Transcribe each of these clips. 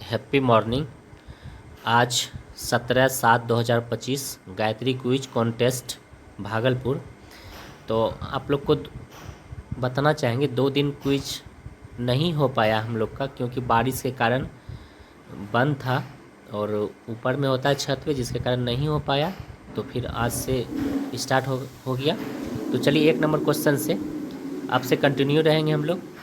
Happy morning. आज 17/7/2025 Gayatri quiz contest Bhagalpur. तो आप लोग को बताना चाहेंगे 2 दिन क्विज नहीं हो पाया हम लोग का, क्योंकि बारिश के कारण बंद था और ऊपर में होता है छत पे, जिसके कारण नहीं हो पाया। तो फिर आज से स्टार्ट हो गया। तो चलिए 1 नंबर क्वेश्चन से आपसे कंटिन्यू रहेंगे हम लोग।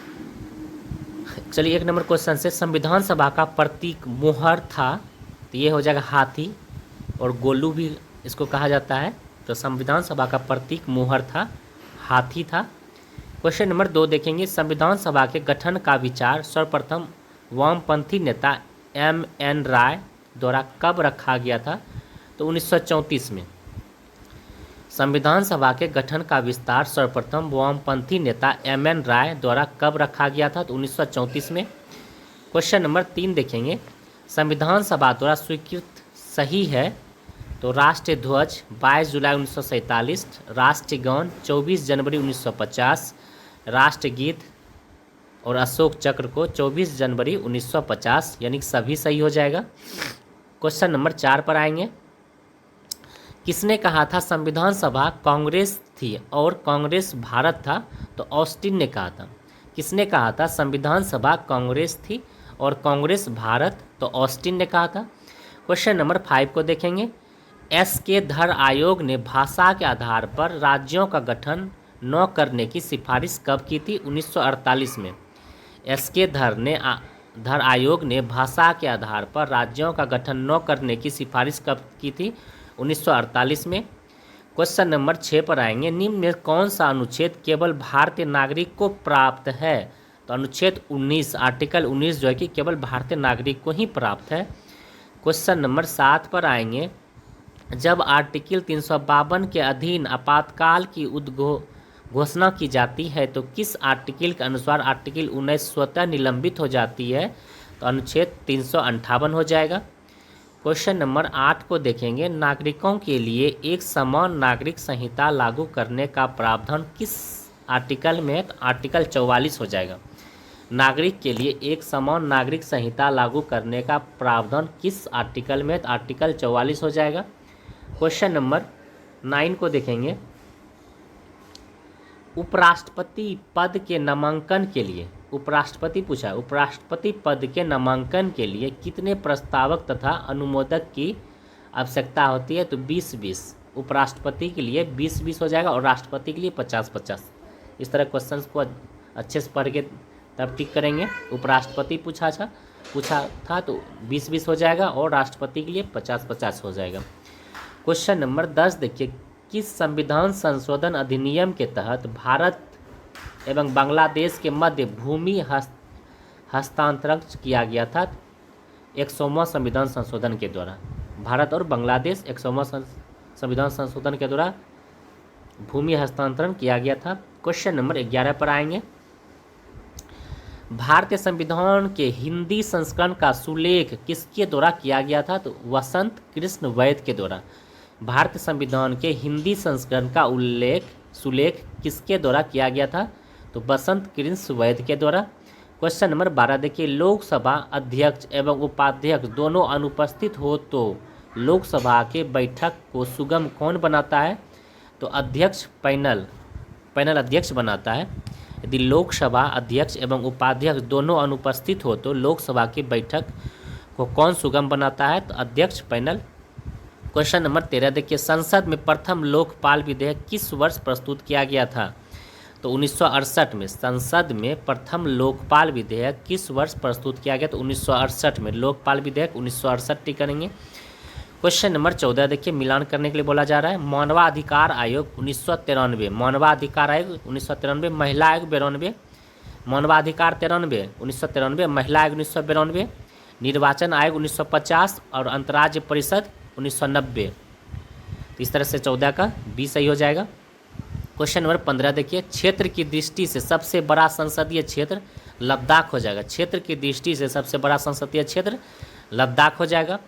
चलिए 1 नंबर क्वेश्चन से, संविधान सभा का प्रतीक मोहर था, तो ये हो जाएगा हाथी, और गोलू भी इसको कहा जाता है। तो संविधान सभा का प्रतीक मोहर था, हाथी था। क्वेश्चन नंबर 2 देखेंगे, संविधान सभा के गठन का विचार सर्वप्रथम वामपंथी नेता M.N. राय द्वारा कब रखा गया था? तो 1934 में। संविधान सभा के गठन का विस्तार सर्वप्रथम वामपंथी नेता M.N. राय द्वारा कब रखा गया था? तो 1934 में। क्वेश्चन नंबर 3 देखेंगे, संविधान सभा द्वारा स्वीकृत सही है? तो राष्ट्रीय ध्वज 22 जुलाई 1947, राष्ट्रगान 24 जनवरी 1950, राष्ट्रगीत और अशोक चक्र को 24 जनवरी 1950, यानी कि सभी सही हो जाएगा। क्वेश्चन नंबर 4 पर आएंगे, किसने कहा था संविधान सभा कांग्रेस थी और कांग्रेस भारत था? तो ऑस्टिन ने कहा था। किसने कहा था संविधान सभा कांग्रेस थी और कांग्रेस भारत? तो ऑस्टिन ने कहा था। क्वेश्चन नंबर 5 को देखेंगे, S.K. धर आयोग ने भाषा के आधार पर राज्यों का गठन न करने की सिफारिश कब की थी? 1948 में। S.K. धर आयोग ने भाषा के आधार पर राज्यों का गठन न करने की सिफारिश कब की थी? 1948 में। क्वेश्चन नंबर 6 पर आएंगे, निम्न में कौन सा अनुच्छेद केवल भारतीय नागरिक को प्राप्त है? तो अनुच्छेद 19, आर्टिकल 19 जो है कि केवल भारतीय नागरिक को ही प्राप्त है। क्वेश्चन नंबर 7 पर आएंगे, जब आर्टिकल 352 के अधीन आपातकाल की घोषणा की जाती है तो किस आर्टिकल के अनुसार आर्टिकल 19 स्वतः निलंबित हो जाती है? तो अनुच्छेद 358 हो जाएगा। क्वेश्चन नंबर 8 को देखेंगे, नागरिकों के लिए एक समान नागरिक संहिता लागू करने का प्रावधान किस आर्टिकल में है? तो आर्टिकल 44 हो जाएगा। नागरिक के लिए एक समान नागरिक संहिता लागू करने का प्रावधान किस आर्टिकल में है? तो आर्टिकल 44 हो जाएगा। क्वेश्चन नंबर 9 को देखेंगे, उपराष्ट्रपति पद के नामांकन के लिए, उपराष्ट्रपति पूछा है, उपराष्ट्रपति पद के नामांकन के लिए कितने प्रस्तावक तथा अनुमोदक की आवश्यकता होती है? तो 20-20। उपराष्ट्रपति के लिए 20-20 हो जाएगा और राष्ट्रपति के लिए 50-50। इस तरह क्वेश्चंस को अच्छे से पढ़ के तब टिक करेंगे। उपराष्ट्रपति पूछा था तो 20-20 हो जाएगा और राष्ट्रपति के लिए 50-50 हो जाएगा। क्वेश्चन नंबर 10 देखिए, किस संविधान संशोधन अधिनियम के तहत भारत एवं बांग्लादेश के मध्य भूमि हस्तांतरण किया गया था? 100वां संविधान संशोधन के द्वारा भारत और बांग्लादेश 100वां संविधान संशोधन के द्वारा भूमि हस्तांतरण किया गया था। क्वेश्चन नंबर 11 पर आएंगे, भारतीय संविधान के हिंदी संस्करण का सुलेख किसके द्वारा किया गया था? तो वसंत कृष्ण वैद्य के द्वारा। भारतीय संविधान के हिंदी संस्करण का सुलेख किसके द्वारा किया गया था? तो वसंत कृष्ण वैद्य के द्वारा। क्वेश्चन नंबर 12 देखिए, लोकसभा अध्यक्ष एवं उपाध्यक्ष दोनों अनुपस्थित हो तो लोकसभा के बैठक को सुगम कौन बनाता है? तो अध्यक्ष पैनल अध्यक्ष बनाता है। यदि लोकसभा अध्यक्ष एवं उपाध्यक्ष दोनों अनुपस्थित हो तो लोकसभा की बैठक को कौन सुगम बनाता है? तो अध्यक्ष पैनल। क्वेश्चन नंबर 13 देखिए, संसद में प्रथम लोकपाल विधेयक किस वर्ष प्रस्तुत किया गया था? तो 1968 में। संसद में प्रथम लोकपाल विधेयक किस वर्ष प्रस्तुत किया गया? तो 1968 में। लोकपाल विधेयक 1968 टिक करेंगे। क्वेश्चन नंबर 14 देखिए, मिलान करने के लिए बोला जा रहा है, मानवाधिकार आयोग 1993, मानवाधिकार आयोग 1993, महिला आयोग 92, मानवाधिकार 93 1993, महिला आयोग 1992, निर्वाचन आयोग 1950 और अंतर्राज्य परिषद 1990। तो इस तरह से 14 का 20 सही हो जाएगा। क्वेश्चन नंबर 15 देखिए, क्षेत्र की दृष्टि से सबसे बड़ा संसदीय क्षेत्र लद्दाख हो जाएगा। क्षेत्र की दृष्टि से सबसे बड़ा संसदीय क्षेत्र लद्दाख हो जाएगा।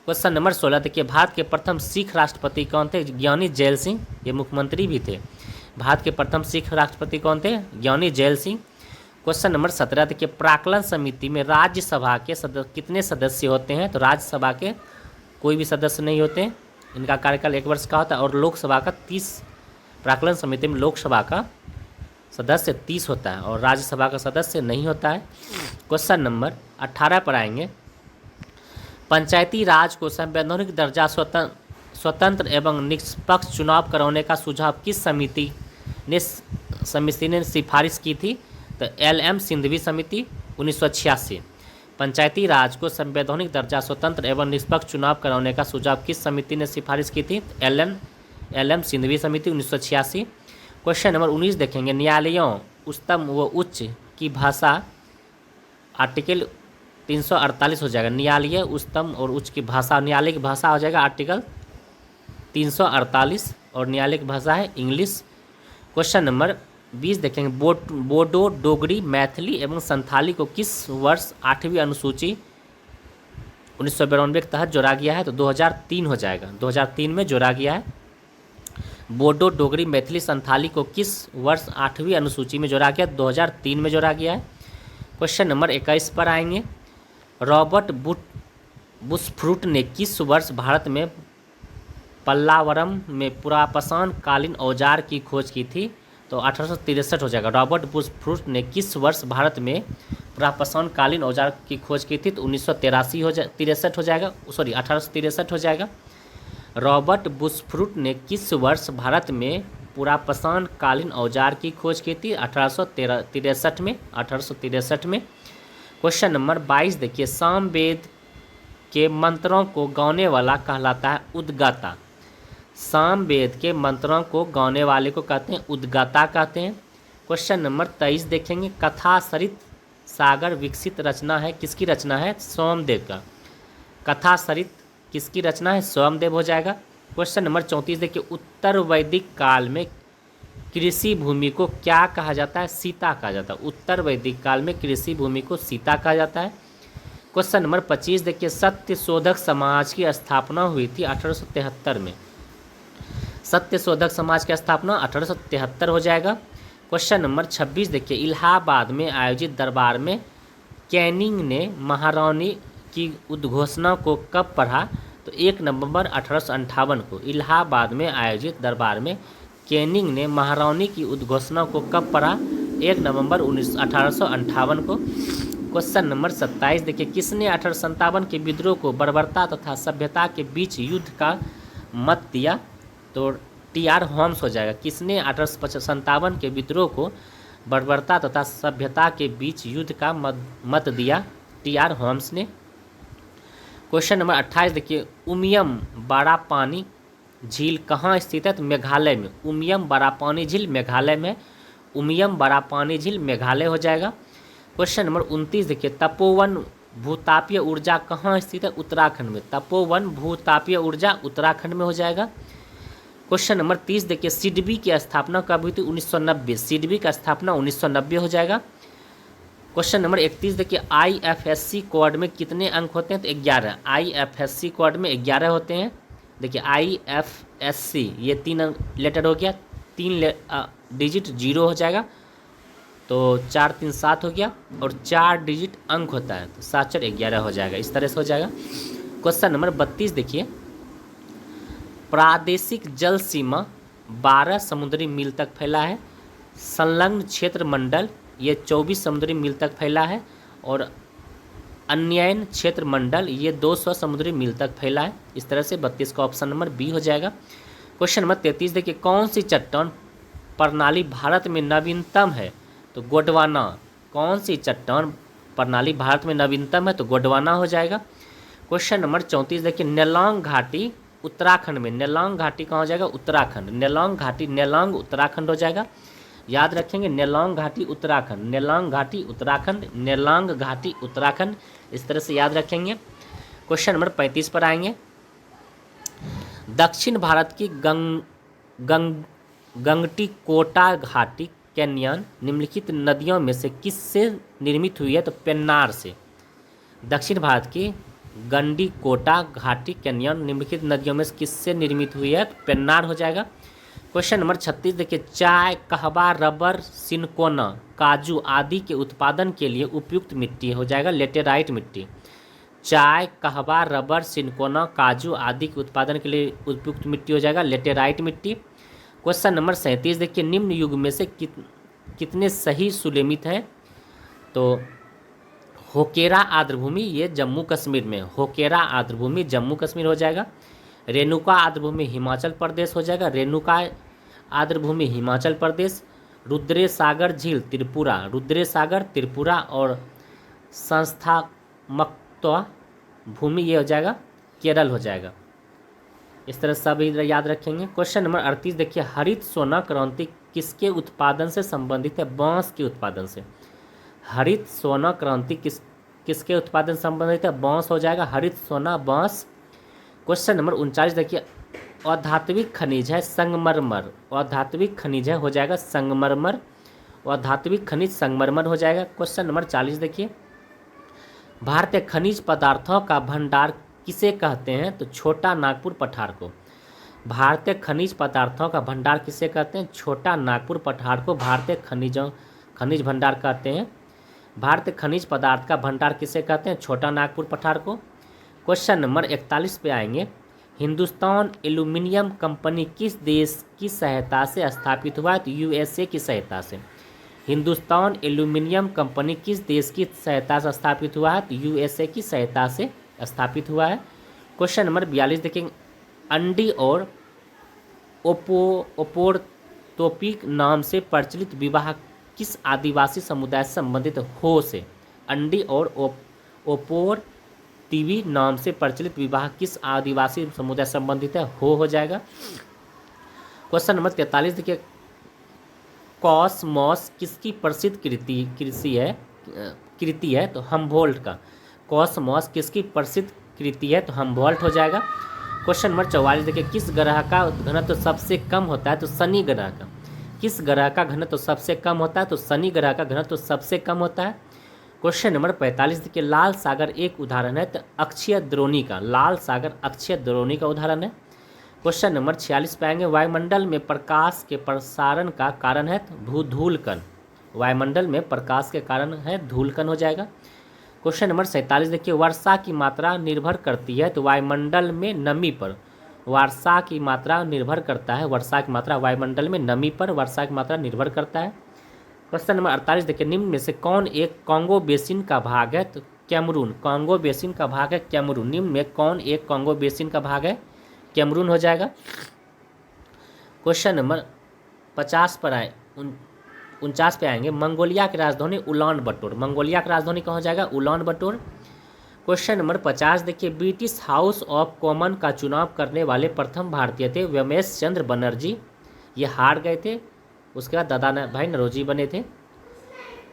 क्वेश्चन नंबर 16 देखिए, भारत के प्रथम सिख राष्ट्रपति कौन थे? ज्ञानी जैल सिंह, ये मुख्यमंत्री भी थे। भारत के प्रथम सिख राष्ट्रपति कौन थे? ज्ञानी जैल सिंह। क्वेश्चन नंबर 17 देखिए, प्राक्कलन समिति में राज्यसभा के कितने सदस्य होते हैं? तो राज्यसभा के कोई भी सदस्य नहीं होते हैं, इनका कार्यकाल 1 वर्ष का होता है। और लोकसभा का 30, प्राक्कलन समिति में लोकसभा का सदस्य 30 होता है और राज्यसभा का सदस्य नहीं होता है। क्वेश्चन नंबर 18 पर आएंगे, पंचायती राज को संवैधानिक दर्जा स्वतंत्र एवं निष्पक्ष चुनाव कराने का सुझाव किस समिति ने सिफारिश की थी? तो LM सिंघवी समिति 1986। पंचायती राज को संवैधानिक दर्जा स्वतंत्र एवं निष्पक्ष चुनाव कराने का सुझाव किस समिति ने सिफारिश की थी? LM सिंघवी समिति 1986। क्वेश्चन नंबर 19 देखेंगे, न्यायालयों उच्चतम व उच्च की भाषा, आर्टिकल 348 हो जाएगा। न्यायालय उच्चतम और उच्च की भाषा, न्यायालय की भाषा हो जाएगा आर्टिकल 348 और न्यायालय की भाषा है इंग्लिश। क्वेश्चन नंबर 20 देखेंगे, बोडो, डोगरी, मैथिली एवं संथाली को किस वर्ष 8वीं अनुसूची 1992 के तहत जोड़ा गया है? तो 2003 हो जाएगा, 2003 में जोड़ा गया है। बोडो, डोगरी, मैथिली, संथाली को किस वर्ष 8वीं अनुसूची में जोड़ा गया? 2003 में जोड़ा गया है। क्वेश्चन नंबर 21 पर आएंगे, रॉबर्ट बुशफ्रूट ने किस वर्ष भारत में पल्लावरम में पुरापाषाण कालीन औजार की खोज की थी? तो 1863 हो जाएगा। रॉबर्ट बुशफ्रूट ने किस वर्ष भारत में पुरापाषाण कालीन औजार की खोज की थी? तो 1983 हो जाएगा, सॉरी 1863 हो जाएगा। रॉबर्ट बुशफ्रूट ने किस वर्ष भारत में पुरापाषाण कालीन औजार की खोज की थी? 1863 में। क्वेश्चन नंबर 22 देखिए, सामवेद के मंत्रों को गाने वाला कहलाता है उद्गाता। सामवेद के मंत्रों को गाने वाले को कहते हैं उद्गाता कहते हैं। क्वेश्चन नंबर 23 देखेंगे, कथा सरित सागर विकसित रचना है, किसकी रचना है? सोमदेव का। कथा सरित किसकी रचना है? सोमदेव हो जाएगा। क्वेश्चन नंबर 34 देखिए, उत्तर वैदिक काल में कृषि भूमि को क्या कहा जाता है? सीता कहा जाता है। उत्तर वैदिक काल में कृषि भूमि को सीता कहा जाता है। क्वेश्चन नंबर 25 देखिए, सत्यशोधक समाज की स्थापना हुई थी 1873 में। सत्यशोधक समाज की स्थापना 1873 हो जाएगा। क्वेश्चन नंबर 26 देखिए, इलाहाबाद में आयोजित दरबार में कैनिंग ने महारानी की उद्घोषणा को कब पढ़ा? तो 1 नवंबर 1858 को। इलाहाबाद में आयोजित दरबार में कैनिंग ने महारानी की उद्घोषणा को कब पढ़ा? 1 नवंबर 1858 को। क्वेश्चन नंबर 27 देखिए, किसने 1857 के विद्रोह को बर्बरता तथा सभ्यता के बीच युद्ध का मत दिया? तो TR होम्स हो जाएगा। किसने 1857 के विद्रोह को बर्बरता तथा सभ्यता के बीच युद्ध का मत दिया? TR होम्स ने। क्वेश्चन नंबर 28 देखिए, उमियम बड़ा पानी झील कहाँ स्थित है? तो मेघालय में। उमियम बड़ा पानी झील मेघालय में। उमियम बड़ा पानी झील मेघालय हो जाएगा। क्वेश्चन नंबर 29 देखिए, तपोवन भूतापीय ऊर्जा कहाँ स्थित है? उत्तराखंड में। तपोवन भूतापीय ऊर्जा उत्तराखंड में हो जाएगा। क्वेश्चन नंबर 30 देखिए, सिडबी की स्थापना कब हुई थी? 1990। सिडबी का स्थापना 1990 हो जाएगा। क्वेश्चन नंबर 31 देखिए, IFSC कोड में कितने अंक होते हैं? तो 11। IFSC कोड में 11 होते हैं। देखिए IFSC ये 3 लेटर हो गया, 3 डिजिट 0 हो जाएगा, तो 4 3 7 हो गया और 4 डिजिट अंक होता है, तो 7 4 11 हो जाएगा। इस तरह से हो जाएगा। क्वेश्चन नंबर 32 देखिए, प्रादेशिक जल सीमा 12 समुद्री मील तक फैला है। संलग्न क्षेत्र मंडल ये 24 समुद्री मील तक फैला है और अन्ययन क्षेत्र मंडल ये 200 समुद्री मील तक फैला है। इस तरह से 32 का ऑप्शन नंबर बी हो जाएगा। क्वेश्चन नंबर 33 देखिए, कौन सी चट्टान प्रणाली भारत में नवीनतम है? तो गोंडवाना। कौन सी चट्टान प्रणाली भारत में नवीनतम है? तो गोंडवाना हो जाएगा। क्वेश्चन नंबर 34 देखिए, नेलांग घाटी उत्तराखंड में। नेलांग घाटी कहाँ हो जाएगा? उत्तराखंड। नेलांग घाटी नेलांग उत्तराखंड हो जाएगा। याद रखेंगे, नेलांग घाटी उत्तराखंड, नेलांग घाटी उत्तराखंड, नेलांग घाटी उत्तराखंड, इस तरह से याद रखेंगे। क्वेश्चन नंबर 35 पर आएंगे, दक्षिण भारत की गंगटीकोटा घाटी कैन्यन निम्नलिखित नदियों में से किससे निर्मित हुई है? तो पेन्नार से। दक्षिण भारत की गंडीकोटा घाटी कैन्यन निम्नलिखित नदियों में से किससे निर्मित हुई है? तो पेन्नार हो जाएगा। क्वेश्चन नंबर 36 देखिए, चाय, कहवा, रबर, सिनकोना, काजू आदि के उत्पादन के लिए उपयुक्त मिट्टी हो जाएगा लेटेराइट मिट्टी। चाय, कहवा, रबर, सिनकोना, काजू आदि के उत्पादन के लिए उपयुक्त मिट्टी हो जाएगा लेटेराइट मिट्टी। क्वेश्चन नंबर 37 देखिए, निम्न युग में से कितने सही सुलेमित हैं? तो होकेरा आर्द्रभूमि, ये जम्मू कश्मीर में, होकेरा आर्द्रभूमि जम्मू कश्मीर हो जाएगा। रेणुका आर्द्रभूमि हिमाचल प्रदेश हो जाएगा, रेणुका आर्द्रभूमि हिमाचल प्रदेश। रुद्रे सागर झील त्रिपुरा, रुद्रे सागर त्रिपुरा। और संस्थात्मक भूमि ये हो जाएगा केरल हो जाएगा। इस तरह सब याद रखेंगे। क्वेश्चन नंबर 38 देखिए, हरित सोना क्रांति किसके उत्पादन से संबंधित है? बांस के उत्पादन से। हरित सोना क्रांति किसके उत्पादन से संबंधित है? बांस हो जाएगा, हरित सोना बांस। क्वेश्चन नंबर 39 देखिए, अधात्विक खनिज है संगमरमर, अधात्विक खनिज है हो जाएगा संगमरमर, अधात्विक खनिज संगमरमर हो जाएगा। क्वेश्चन नंबर 40 देखिए, भारतीय खनिज पदार्थों का भंडार किसे कहते हैं? तो छोटा नागपुर पठार को। भारतीय खनिज पदार्थों का भंडार किसे कहते हैं? छोटा नागपुर पठार को भारतीय खनिज भंडार कहते हैं। भारतीय खनिज पदार्थ का भंडार किसे कहते हैं? छोटा नागपुर पठार को। क्वेश्चन नंबर 41 पे आएंगे, हिंदुस्तान एल्यूमिनियम कंपनी किस देश की सहायता से स्थापित हुआ है? तो यूएसए की सहायता से। हिंदुस्तान एल्यूमिनियम कंपनी किस देश की सहायता से स्थापित हुआ है? तो यूएसए की सहायता से स्थापित हुआ है। क्वेश्चन नंबर 42 देखेंगे, अंडी और ओपोरतोपिक नाम से प्रचलित विवाह किस आदिवासी समुदाय से संबंधित? हो से। अंडी और ओपोरतिवी नाम से प्रचलित विवाह किस आदिवासी समुदाय से संबंधित है? हो जाएगा। क्वेश्चन नंबर 43 देखिए, कॉसमॉस किसकी प्रसिद्ध कृति है? तो हमबोल्ट का। कॉसमॉस किसकी प्रसिद्ध कृति है? तो हमबोल्ट हो जाएगा। क्वेश्चन नंबर 44 देखिए, किस ग्रह का घनत्व तो सबसे कम होता है? तो शनि ग्रह का। किस ग्रह का घनत्व तो सबसे कम होता है? तो शनि ग्रह का घनत्व तो सबसे कम होता है। क्वेश्चन नंबर 45 देखिए, लाल सागर एक उदाहरण है? तो अक्षय द्रोणी का। लाल सागर अक्षय द्रोणी का उदाहरण है। क्वेश्चन नंबर 46 पे आएंगे, वायुमंडल में प्रकाश के प्रसारण का कारण है? तो धूलकण। वायुमंडल में प्रकाश के कारण है धूलकण हो जाएगा। क्वेश्चन नंबर 47 देखिए, वर्षा की मात्रा निर्भर करती है? तो वायुमंडल में नमी पर। वर्षा की मात्रा निर्भर करता है, वर्षा की मात्रा वायुमंडल में नमी पर वर्षा की मात्रा निर्भर करता है। क्वेश्चन नंबर 48 देखिए, निम्न में से कौन एक कांगो बेसिन का भाग है? तो कैमरून। कांगो बेसिन का भाग है कैमरून। निम्न में कौन एक कांगो बेसिन का भाग है? कैमरून हो जाएगा। क्वेश्चन नंबर 50 पर आए 49 पे आएंगे, मंगोलिया की राजधानी उलान बटोर। मंगोलिया की राजधानी कहाँ हो जाएगा? उलान बटोर। क्वेश्चन नंबर 50 देखिए, ब्रिटिश हाउस ऑफ कॉमन का चुनाव करने वाले प्रथम भारतीय थे व्योमेश चंद्र बनर्जी। ये हार गए थे, उसके बाद दादा भाई नौरोजी बने थे।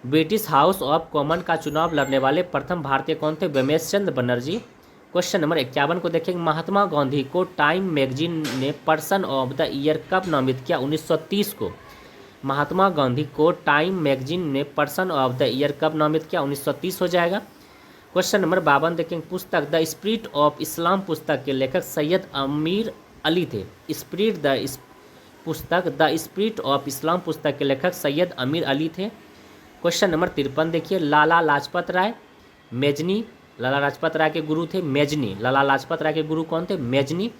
ब्रिटिश हाउस ऑफ कॉमन का चुनाव लड़ने वाले प्रथम भारतीय कौन थे? व्योमेश चंद्र बनर्जी। क्वेश्चन नंबर 51 को देखेंगे, महात्मा गांधी को टाइम मैगजीन ने पर्सन ऑफ द ईयर कब नामित किया? 1930 को। महात्मा गांधी को टाइम मैगजीन ने पर्सन ऑफ द ईयर कब नामित किया? 1930 हो जाएगा। क्वेश्चन नंबर 52 देखेंगे, पुस्तक द स्पिरिट ऑफ इस्लाम पुस्तक के लेखक सैयद अमीर अली थे। पुस्तक द स्पिरिट ऑफ इस्लाम पुस्तक के लेखक सैयद अमीर अली थे। क्वेश्चन नंबर 53 देखिए, लाला लाजपत राय मेजनी। लाला लाजपत राय के गुरु थे मेजनी। लाला लाजपत राय के गुरु कौन थे? मेजनी।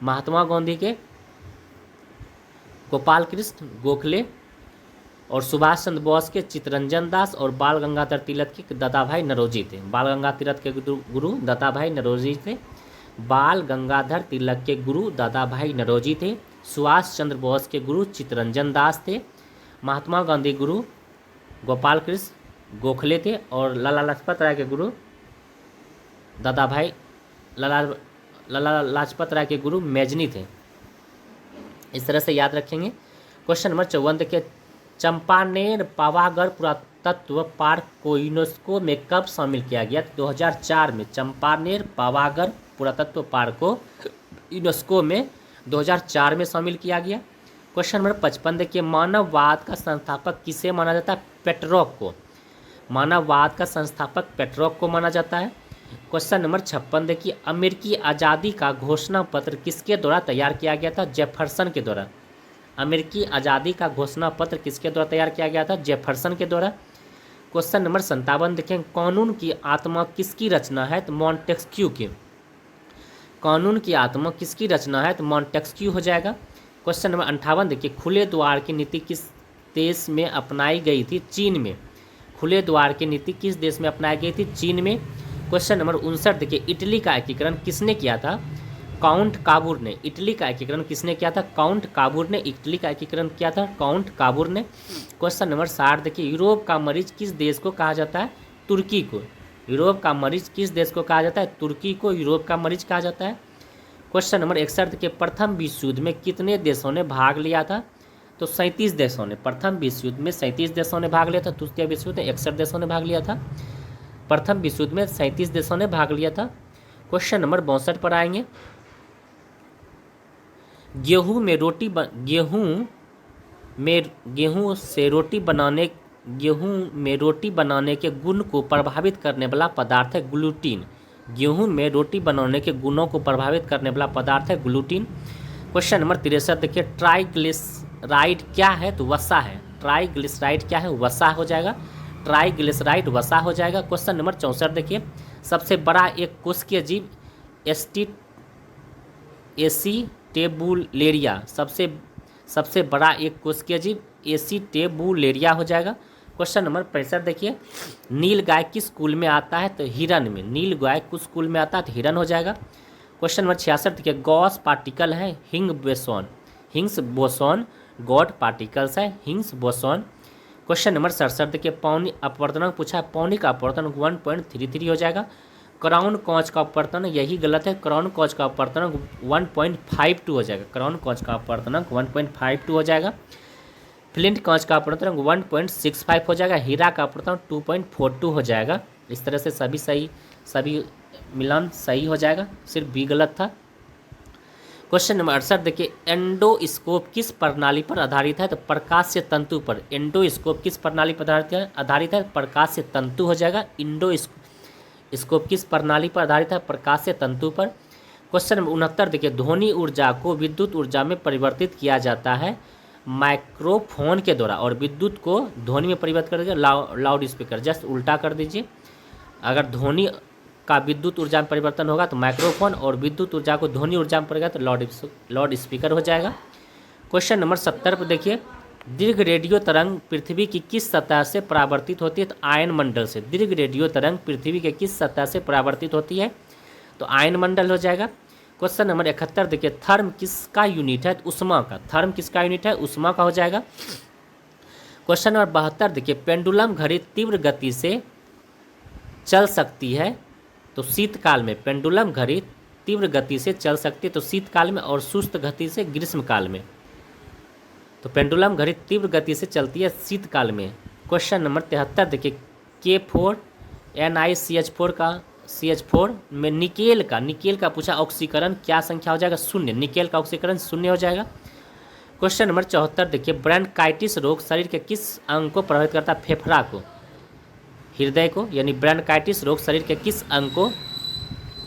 महात्मा गांधी के गोपाल कृष्ण गोखले और सुभाष चंद्र बोस के चित्तरंजन दास और बाल गंगाधर तिलक के दादाभाई नौरोजी थे। बाल गंगाधर तिलक के गुरु दादाभाई नौरोजी थे। बाल गंगाधर तिलक के गुरु दादाभाई नौरोजी थे। सुभाष चंद्र बोस के गुरु चित्तरंजन दास थे। महात्मा गांधी गुरु गोपाल कृष्ण गोखले थे और लाला लाजपत राय के गुरु दादाभाई लाला लाजपत राय के गुरु मेजनी थे। इस तरह से याद रखेंगे। क्वेश्चन नंबर 54 देखिए, चंपानेर पावागढ़ पुरातत्व पार्क को यूनेस्को में कब शामिल किया गया? 2004 में चंपानेर पावागढ़ पुरातत्व पार्क को यूनेस्को में 2004 में शामिल किया गया। क्वेश्चन नंबर 55 देखिए, मानववाद का संस्थापक किसे माना जाता है? पेट्रोक को। मानववाद का संस्थापक पेट्रोक को माना जाता है। क्वेश्चन नंबर 56 देखिए, अमेरिकी आज़ादी का घोषणा पत्र किसके द्वारा तैयार किया गया था? जेफरसन के द्वारा। अमेरिकी आज़ादी का घोषणा पत्र किसके द्वारा तैयार किया गया था? जेफरसन के द्वारा। क्वेश्चन नंबर 57 देखें, कानून की आत्मा किसकी रचना है? तो मॉन्टेस्क्यू की। कानून की आत्मा किसकी रचना है? तो मॉन्टेस्क्यू हो जाएगा। क्वेश्चन नंबर 58 देखिए, खुले द्वार की नीति किस देश में अपनाई गई थी? चीन में। खुले द्वार की नीति किस देश में अपनाई गई थी? चीन में। क्वेश्चन नंबर 59 देखिए, इटली का एकीकरण किसने किया था? काउंट काबूर ने। इटली का एकीकरण किसने किया था? काउंट काबूर ने इटली का एकीकरण किया था, काउंट काबूर ने। क्वेश्चन नंबर 60 देखिए, यूरोप का मरीज किस देश को कहा जाता है? तुर्की को। यूरोप का मरीज किस देश को कहा जाता है? तुर्की को यूरोप का मरीज कहा जाता है। क्वेश्चन नंबर 61 के प्रथम विश्व युद्ध में कितने देशों ने भाग लिया था? तो 37 देशों ने। प्रथम विश्व युद्ध में 37 देशों ने भाग लिया था। द्वितीय विश्व युद्ध में 61 देशों ने भाग लिया था। प्रथम विश्व युद्ध में 37 देशों ने भाग लिया था। क्वेश्चन नंबर 62 पर आएंगे, गेहूं में रोटी बनाने के गुण को प्रभावित करने वाला पदार्थ है ग्लूटीन। गेहूं में रोटी बनाने के गुणों को प्रभावित करने वाला पदार्थ है ग्लूटीन। क्वेश्चन नंबर 63 देखिए, ट्राइग्लिसराइड क्या है? तो वसा है। ट्राइग्लिसराइड क्या है? वसा हो जाएगा। ट्राइग्लिसराइड वसा हो जाएगा। क्वेश्चन नंबर 64 देखिए, सबसे बड़ा एक कोशिकीय जीव एसीटेबुलेरिया। सबसे बड़ा एक कोशिकीय जीव एसीटेबुलेरिया हो जाएगा। क्वेश्चन नंबर 65 देखिए, नील गाय किस कुल में आता है? तो हिरन में। नील गाय किस कुल में आता है? तो हिरन हो जाएगा। क्वेश्चन नंबर 66 देखिए, गॉस पार्टिकल है हिग्स बोसॉन गॉड पार्टिकल्स है हिग्स बोसॉन। क्वेश्चन नंबर 67 देखिए, पौनी अपवर्तनांक पूछा है, पौनी का अपवर्तनांक 1.33 हो जाएगा। क्राउन कॉज का अपवर्तन यही गलत है, क्राउन कॉज का अपवर्तनांक 1.52 हो जाएगा। क्राउन कॉज का अपवर्तनांक 1.52 हो जाएगा। फ्लिंट कॉज का अपवर्तनांक 1.65 हो जाएगा। हीरा का अपवर्तनांक 2.42 हो जाएगा। इस तरह से सभी मिलान सही हो जाएगा, सिर्फ बी गलत था। क्वेश्चन नंबर 68 देखिए, एंडोस्कोप किस प्रणाली पर आधारित है? तो प्रकाश तंतु पर। एंडोस्कोप किस प्रणाली पर आधारित है? प्रकाश तंतु हो जाएगा। इंडोस्कोप किस प्रणाली पर आधारित है? प्रकाश तंतु पर। क्वेश्चन नंबर 69 देखिए, ध्वनि ऊर्जा को विद्युत ऊर्जा में परिवर्तित किया जाता है माइक्रोफोन के द्वारा, और विद्युत को ध्वनि में परिवर्तित कर दीजिए लाउड स्पीकर। जस्ट उल्टा कर दीजिए। अगर ध्वनि का विद्युत ऊर्जा में परिवर्तन होगा तो माइक्रोफोन, और विद्युत ऊर्जा को ध्वनि ऊर्जा में पड़ेगा तो लाउड स्पीकर हो जाएगा। क्वेश्चन नंबर 70 पर देखिए, दीर्घ रेडियो तरंग पृथ्वी की किस सतह से परावर्तित होती है? तो आयन मंडल से। दीर्घ रेडियो तरंग पृथ्वी के किस सतह से परावर्तित होती है? तो आयन मंडल हो जाएगा। क्वेश्चन नंबर 71 देखिए, थर्म किसका यूनिट है? उष्मा का। थर्म किसका यूनिट है? उष्मा का हो जाएगा। क्वेश्चन नंबर 72 देखिए, पेंडुलम घड़ी तीव्र गति से चल सकती है तो शीतकाल में। पेंडुलम घड़ी तीव्र गति से चल सकती है तो शीतकाल में, और सुस्त गति से ग्रीष्मकाल में। तो पेंडुलम घड़ी तीव्र गति से चलती है शीतकाल में। क्वेश्चन नंबर 73 देखिए, K4 NiCH4 का CH4 में निकेल का पूछा ऑक्सीकरण क्या संख्या हो जाएगा? 0। निकेल का ऑक्सीकरण 0 हो जाएगा। क्वेश्चन नंबर 74 देखिए, ब्रॉन्काइटिस रोग शरीर के किस अंग को प्रभावित करता है? फेफड़ा को, हृदय को। यानी ब्रॉन्काइटिस रोग शरीर के किस अंग को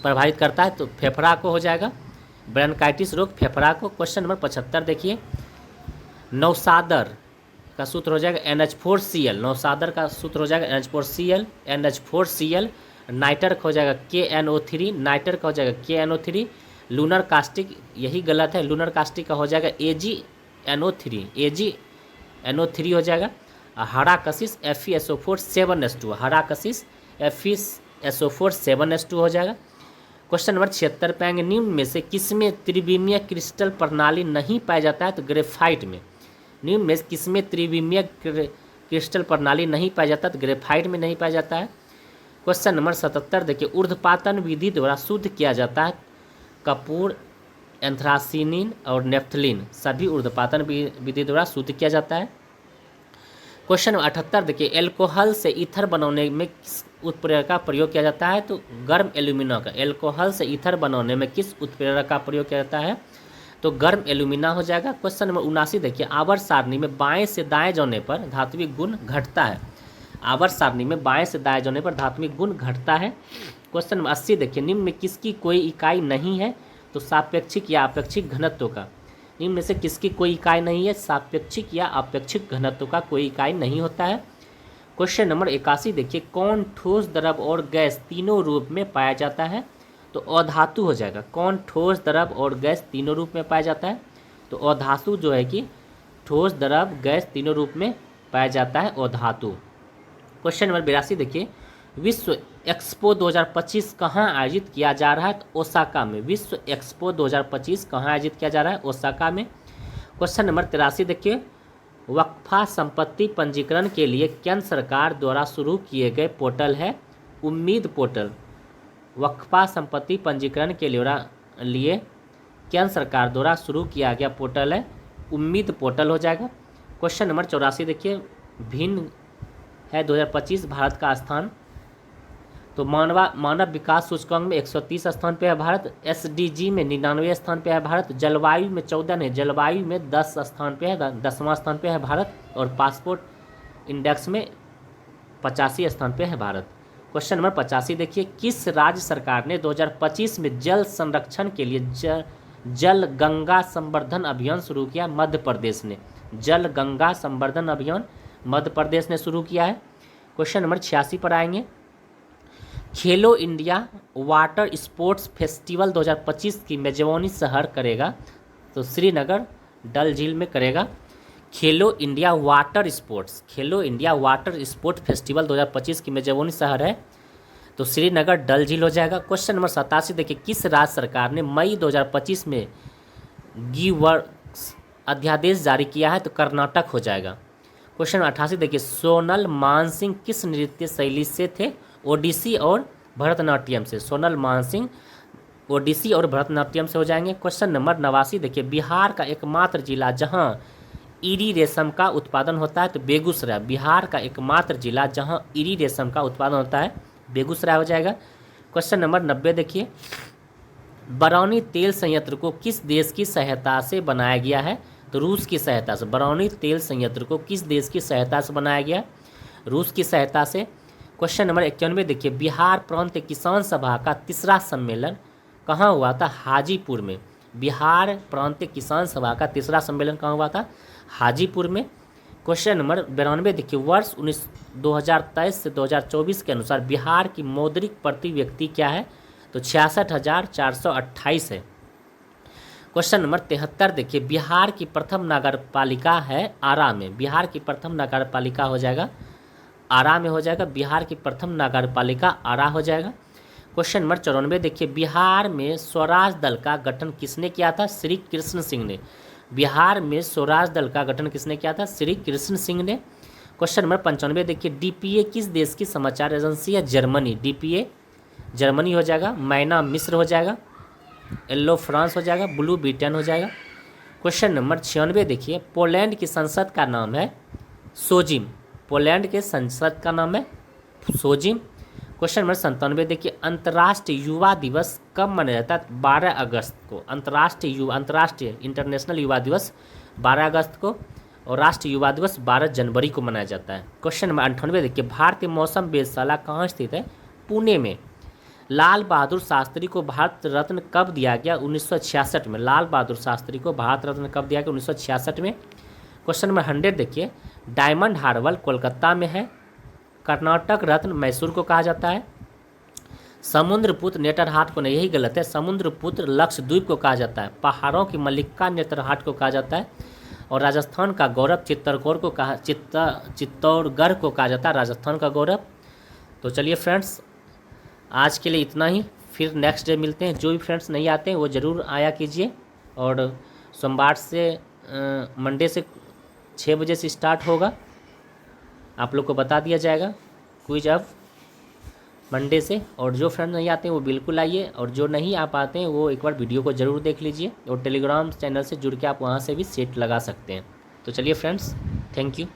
प्रभावित करता है? तो फेफड़ा को हो जाएगा। ब्रॉन्काइटिस रोग फेफड़ा को। क्वेश्चन नंबर 75 देखिए, नौसादर का सूत्र हो जाएगा NH4Cl। नौसादर का सूत्र हो जाएगा NH4Cl। नाइट्रक हो जाएगा KNO3। नाइट्रक हो जाएगा KNO3। लूनर कास्टिक यही गलत है, लूनर कास्टिक का हो जाएगा AgNO3 हो जाएगा। हाराकसिस FeSO4 7s2। हाराकसिस FeSO4 7s2 हो जाएगा। क्वेश्चन नंबर 76 पे आएंगे, निम्न में से किसमें त्रिविमीय क्रिस्टल प्रणाली नहीं पाया जाता है? तो ग्रेफाइट में। निम्न में किसमें त्रिविमीय क्रिस्टल प्रणाली नहीं पाया जाता? तो ग्रेफाइट में नहीं पाया जाता है। क्वेश्चन नंबर 77 देखिए, ऊर्ध्वपातन विधि द्वारा शुद्ध किया जाता है कपूर, एंथ्रासिनिन और नेफ्थलीन। सभी ऊर्ध्वपातन विधि द्वारा शुद्ध किया जाता है। क्वेश्चन नंबर 78 देखिए, एल्कोहल से ईथर बनाने में किस उत्प्रेरक का प्रयोग किया जाता है? तो गर्म एल्यूमिना का। एल्कोहल से ईथर बनाने में किस उत्प्रेरक का प्रयोग किया जाता है? तो गर्म एल्यूमिना हो जाएगा। क्वेश्चन नंबर 79 देखिए, आवर्त सारणी में बाएं से दाएं जाने पर धात्विक गुण घटता है। आवर्त सारणी में बाएं से दाएं जाने पर धात्विक गुण घटता है। क्वेश्चन नंबर 80 देखिए, निम्न में किसकी कोई इकाई नहीं है? तो सापेक्षिक या अपेक्षिक घनत्व का। निम्न में से किसकी कोई इकाई नहीं है? सापेक्षिक या अपेक्षिक घनत्व का कोई इकाई नहीं होता है। क्वेश्चन नंबर 81 देखिए, कौन ठोस, द्रव और गैस तीनों रूप में पाया जाता है? तो अधातु हो जाएगा। कौन ठोस, द्रव और गैस तीनों रूप में पाया जाता है? तो अधातु जो है कि ठोस, द्रव, गैस तीनों रूप में पाया जाता है अधातु। क्वेश्चन नंबर 82 देखिए, विश्व एक्सपो 2025 कहाँ आयोजित किया जा रहा है? तो ओसाका में। विश्व एक्सपो 2025 कहाँ आयोजित किया जा रहा है? ओसाका में। क्वेश्चन नंबर 83 देखिए, वक्फा संपत्ति पंजीकरण के लिए केंद्र सरकार द्वारा शुरू किए गए पोर्टल है उम्मीद पोर्टल। वक्फा संपत्ति पंजीकरण के लिए केंद्र सरकार द्वारा शुरू किया गया पोर्टल है उम्मीद पोर्टल हो जाएगा। क्वेश्चन नंबर 84 देखिए, भिन्न है 2025 भारत का स्थान। तो मानव विकास सूचकांक में 130 स्थान पे है भारत। SDG में 99 स्थान पे है भारत। जलवायु में 14 नहीं, जलवायु में 10 स्थान पे है, 10वां स्थान पे है भारत। और पासपोर्ट इंडेक्स में 85 स्थान पे है भारत। क्वेश्चन नंबर 85 देखिए, किस राज्य सरकार ने 2025 में जल संरक्षण के लिए जल गंगा संवर्धन अभियान शुरू किया? मध्य प्रदेश ने। जल गंगा संवर्धन अभियान मध्य प्रदेश ने शुरू किया है। क्वेश्चन नंबर 86 पर आएंगे, खेलो इंडिया वाटर स्पोर्ट्स फेस्टिवल 2025 की मेजबानी शहर करेगा? तो श्रीनगर डल झील में करेगा। खेलो इंडिया वाटर स्पोर्ट्स फेस्टिवल 2025 की मेजबानी शहर है तो श्रीनगर डल झील हो जाएगा। क्वेश्चन नंबर 87 देखिए, किस राज्य सरकार ने मई 2025 में गीवर्क्स अध्यादेश जारी किया है? तो कर्नाटक हो जाएगा। क्वेश्चन 88 देखिए, सोनल मानसिंह किस नृत्य शैली से थे? ओडिसी और भरतनाट्यम से। सोनल मानसिंह ओडिसी और भरतनाट्यम से हो जाएंगे। क्वेश्चन नंबर 89 देखिए, बिहार का एकमात्र जिला जहां इरी रेशम का उत्पादन होता है? तो बेगूसराय। बिहार का एकमात्र जिला जहां इरी रेशम का उत्पादन होता है बेगूसराय हो जाएगा। क्वेश्चन नंबर 90 देखिए, बरौनी तेल संयंत्र को किस देश की सहायता से बनाया गया है? तो रूस की सहायता से। बरौनी तेल संयंत्र को किस देश की सहायता से बनाया गया? रूस की सहायता से। क्वेश्चन नंबर 91 देखिए, बिहार प्रांत किसान सभा का तीसरा सम्मेलन कहाँ हुआ था? हाजीपुर में। बिहार प्रांत किसान सभा का तीसरा सम्मेलन कहाँ हुआ था? हाजीपुर में। क्वेश्चन नंबर 92 देखिए, वर्ष 2023 से 2024 के अनुसार बिहार की मौद्रिक प्रति व्यक्ति क्या है? तो 66,428 है। क्वेश्चन नंबर 73 देखिए, बिहार की प्रथम नगर पालिका है आरा में। बिहार की प्रथम नगर पालिका हो जाएगा आरा में हो जाएगा। बिहार की प्रथम नगर पालिका आरा हो जाएगा। क्वेश्चन नंबर 94 देखिए, बिहार में स्वराज दल का गठन किसने किया था? श्री कृष्ण सिंह ने। बिहार में स्वराज दल का गठन किसने किया था? श्री कृष्ण सिंह ने। क्वेश्चन नंबर 95 देखिए, DPA किस देश की समाचार एजेंसी है? जर्मनी। DPA जर्मनी हो जाएगा। मैना मिस्र हो जाएगा। येलो फ्रांस हो जाएगा। ब्लू ब्रिटेन हो जाएगा। क्वेश्चन नंबर 96 देखिए, पोलैंड की संसद का नाम है सोजिम। पोलैंड के संसद का नाम है सोजिम। क्वेश्चन नंबर 97 देखिए, अंतर्राष्ट्रीय युवा दिवस कब मनाया जाता है? 12 अगस्त को। अंतर्राष्ट्रीय इंटरनेशनल युवा दिवस 12 अगस्त को और राष्ट्रीय युवा दिवस 12 जनवरी को मनाया जाता है। क्वेश्चन नंबर 98 देखिए, भारतीय मौसम वेधशाला कहाँ स्थित है? पुणे में। लाल बहादुर शास्त्री को भारत रत्न कब दिया गया? 1966 में। लाल बहादुर शास्त्री को भारत रत्न कब दिया गया? 1966 में। क्वेश्चन नंबर 100 देखिए, डायमंड हार्बर कोलकाता में है। कर्नाटक रत्न मैसूर को कहा जाता है। समुद्रपुत्र नेतरहाट को नहीं, यही गलत है। समुद्रपुत्र लक्षद्वीप को कहा जाता है। पहाड़ों की मल्लिका नेतरहाट को कहा जाता है। और राजस्थान का गौरव चित्तौड़गढ़ को कहा जाता है। राजस्थान का गौरव। तो चलिए फ्रेंड्स, आज के लिए इतना ही। फिर नेक्स्ट डे मिलते हैं। जो भी फ्रेंड्स नहीं आते हैं वो ज़रूर आया कीजिए। और सोमवार से मंडे से 6 बजे से स्टार्ट होगा। आप लोग को बता दिया जाएगा क्विज अब मंडे से। और जो फ्रेंड नहीं आते हैं वो बिल्कुल आइए। और जो नहीं आ पाते हैं वो एक बार वीडियो को ज़रूर देख लीजिए। और टेलीग्राम चैनल से जुड़ के आप वहाँ से भी सेट लगा सकते हैं। तो चलिए फ्रेंड्स, थैंक यू।